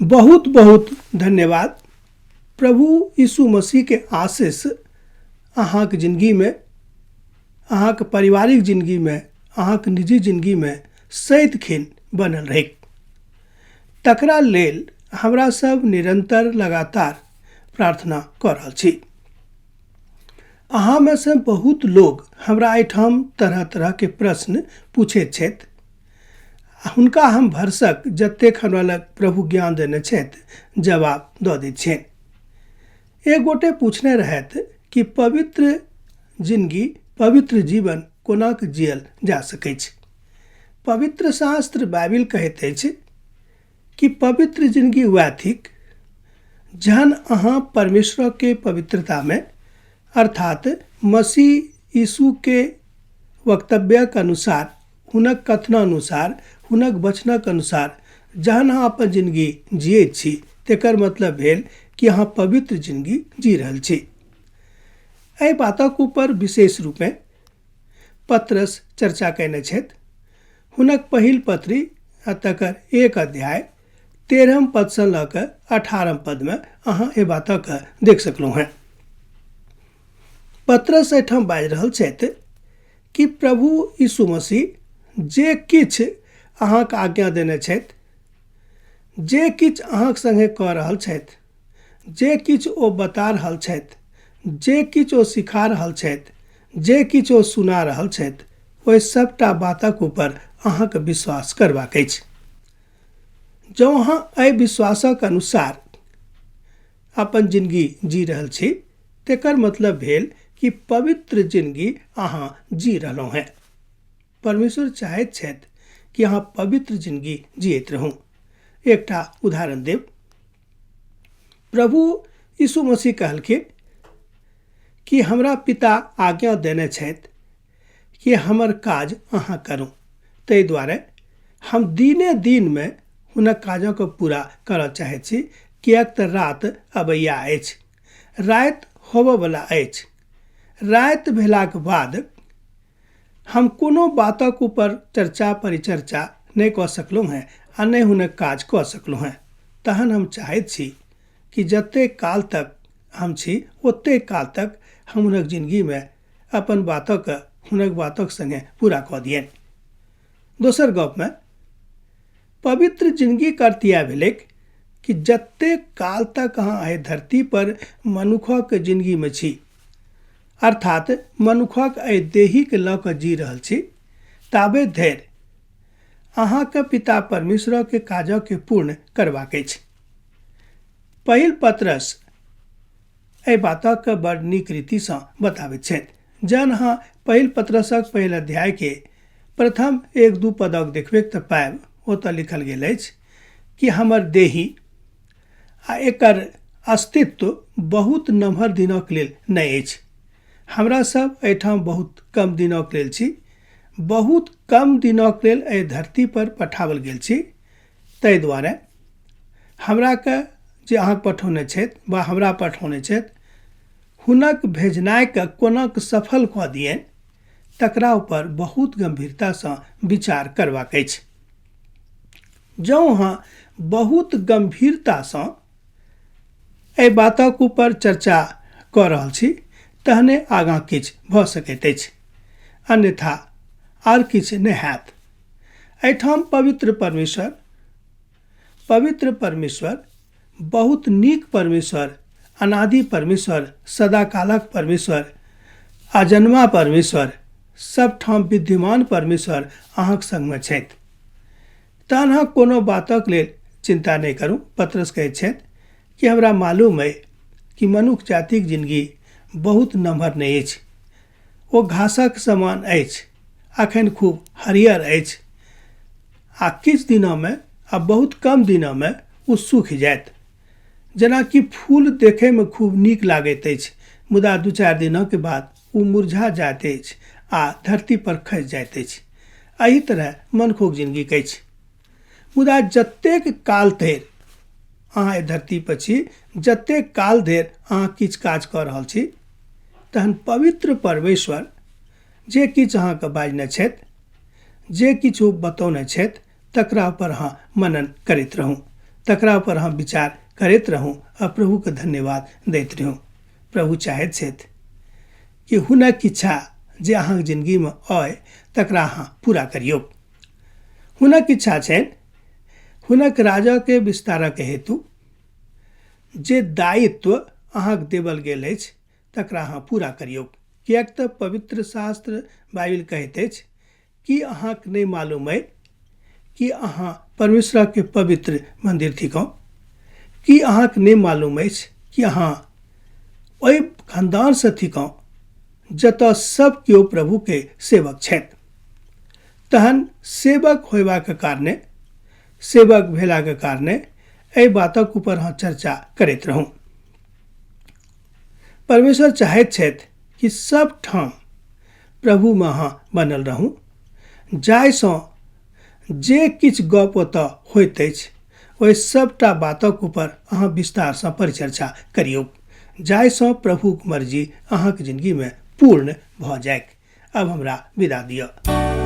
बहुत बहुत धन्यवाद। प्रभु यीशु मसीह के आशीष अहाँक जिंदगी में, अहाँक पारिवारिक जिंदगी में, अहाँक निजी जिंदगी में सदिखन बनल रहे। तकरा लेल हमरा सब निरंतर लगातार प्रार्थना कर रहल छी। अहाँ में से बहुत लोग हमरा एठाम तरह तरह के प्रश्न पूछे छथि। हुनका हम भरसक जतेक हमरा लग प्रभु ज्ञान देने छथि जवाब दऽ दैत छियनि। एक गोटे पूछने रहथि कि पवित्र जिंदगी, पवित्र जीवन कोना कऽ जियल जा सकै छै। पवित्र शास्त्र बाइबिल कहैत अछि कि पवित्र जिंदगी वह थिक जहन अहाँ परमेश्वर के पवित्रता में अर्थात मसीह यीशु के वक्तव्यक अनुसार, हुनक कथनानुसार, हुनक वचनक अनुसार जहन अहाँ अपन जिंदगी जियै छी, तेकर मतलब भेल कि अहाँ पवित्र जिंदगी जी रहल छी। एहि बातक ऊपर विशेष रूप में पत्रस चर्चा कयने छथि। हुनक पहिल पत्री तकर 1 अध्याय 13 पद से लऽ कऽ 18 पद में अहाँ एहि बातक देख सकलहुँ हैं। पत्रस एहिठाम बाजि रहल छथि कि प्रभु यीशु मसीह जे किछु अहाँक आज्ञा देने छथि, जे किछु अहाँक संगे कऽ रहल छथि, जे किछु ओ बता रहल छथि, जे किछु ओ सिखा रहल छथि, जे किछु ओ सुना रहल छथि, ओहि सबटा बातक ऊपर अहाँके विश्वास करबाक अछि। जँ अहाँ एहि विश्वासक अनुसार अपन जिंदगी जी रहल छी, तेकर मतलब भेल कि पवित्र जिंदगी अहाँ जी रहलहुँ हैं। परमेश्वर चाहैत छथि कि अहाँ पवित्र जिंदगी जियैत रहू। एकटा उदाहरण देब। प्रभु यीशु मसीह कहलखिन कि हमरा पिता आज्ञा देने छथि कि हमर काज अहाँ करू, ताहि दुआरे हम दिने दिन में हुनक काजक पूरा करऽ चाहैत छी, किएक तऽ रात अबैया अछि, राति होबयवला अछि। राति भेलाक बाद हम कोनो बातक ऊपर चर्चा परिचर्चा नहीं कऽ सकलहुँ हैं आ नहीं हुनक काज कऽ सकलहुँ हैं। तहन हम चाहैत छी कि जतेक काल तक हम छी, ओतेक काल तक हम हुनक जिंदगी में अपन बातक हुनक बातक संगे पूरा कऽ दियनि। दोसर गप में पवित्र जिंदगी के अर्थ इएह भेलै कि जतेक काल तक अहाँ एहि धरती पर मनुखक जिंदगी में छी, अर्थात मनुखक एहि देही के लऽ कऽ जी रहल छी, ताबे धरि अहाँके पिता परमेश्वर के काजक के पूर्ण करबाक अछि। पहिल पत्रस एहि बातक बड़ नीक रीति सँ बताबैत छथि। जहन अहाँ पहिल पत्रसक पहिल अध्याय के प्रथम 1-2 पदक देखबै तऽ पायब, ओतऽ लिखल गेल अछि कि हमर देही आ एकर अस्तित्व बहुत नमहर दिनक लेल नहि अछि। हमरा सब एहिठाम बहुत कम दिनक लेल छी, बहुत कम दिनक लेल एहि धरती पर पठाओल गेल छी। ताहि दुआरे हमरा के जे अहाँ पठौने छथि वा हमरा पठौने छथि, हुनक भेजनाइ के कोना कऽ सफल कऽ दियनि, तकरा ऊपर बहुत गंभीरता सँ विचार करबाक अछि। जँ अहाँ बहुत गंभीरता सँ एहि बातक ऊपर चर्चा कऽ रहल छी, तहने आगाँ किछु भऽ सकैत अछि, अन्यथा आर किछु नहि हैत। एहिठाम पवित्र परमेश्वर, बहुत नीक परमेश्वर, अनादि परमेश्वर, सदाकालक परमेश्वर, अजन्मा परमेश्वर, सब ठाम विद्यमान परमेश्वर अहाँक संग में छथि। तहन अहाँ कोनो बातक लेल चिंता नहीं करू। पत्रस कहैत छथि कि हमरा मालूम अइ कि मनुष्य जातिक जिंदगी बहुत नमहर नहीं अछि, ओ घासक समान अछि, अखन खूब हरियर अछि, आ किछु दिनों में आ बहुत कम दिनों में ओ सूखि जायत। जेनाकि फूल देखे में खूब नीक लागैत अछि, मुदा 2-4 दिनों के बाद ओ मुरझा जाइत अछि आ धरती पर खसि जाइत अछि। एही तरह मनुखक जिंदगी अछि। मुदा जतेक काल धरि अहाँ एहि धरती पर छी, जतेक काल धरि अहाँ किछु काज कऽ रहल छी, तहन पवित्र परमेश्वर जे किछु अहाँके बाजने छथि, जे किछु बतौने छथि, तकरा पर अहाँ मनन करैत रहू। तकरा पर हम विचार करैत रहूँ आ प्रभु के धन्यवाद दैत रहूँ। प्रभु चाहैत छथि कि हुनक इच्छा जे अहाँक जिंदगीमे अइ तकरा अहाँ पूरा करियौ। हुनक इच्छा छनि हुनक राजके विस्तारके हेतु जे दायित्व अहाँक देवल गेल अछि तकरा अहाँ पूरा करियौ। किएक तऽ पवित्र शास्त्र बाइबल कहैत अछि कि अहाँके नहीं मालूम अइ कि अहाँ परमेश्वरके पवित्र मंदिर थिकौं, कि अहाँके नहीं मालूम अछि कि अहाँ ओहि खानदानसँ थिकौं जतऽ सब केओ प्रभुके सेवक छथि। तहन सेवक होयबाक कारणे, सेवक भेलाके कारणे एहि बातक ऊपर अहाँ चर्चा करैत रहूँ। परमेश्वर चाहैत छथि कि सब ठाम प्रभुमे अहाँ बनल रहूँ, जाहिसँ जे किछु गप ओतऽ होइत अछि ओहि सबटा बातक ऊपर अहाँ विस्तारसँ परिचर्चा करियौ, जाहिसँ प्रभुक मर्जी अहाँके जिंदगीमे पूर्ण भऽ जायक। अब हमरा विदा दिअ।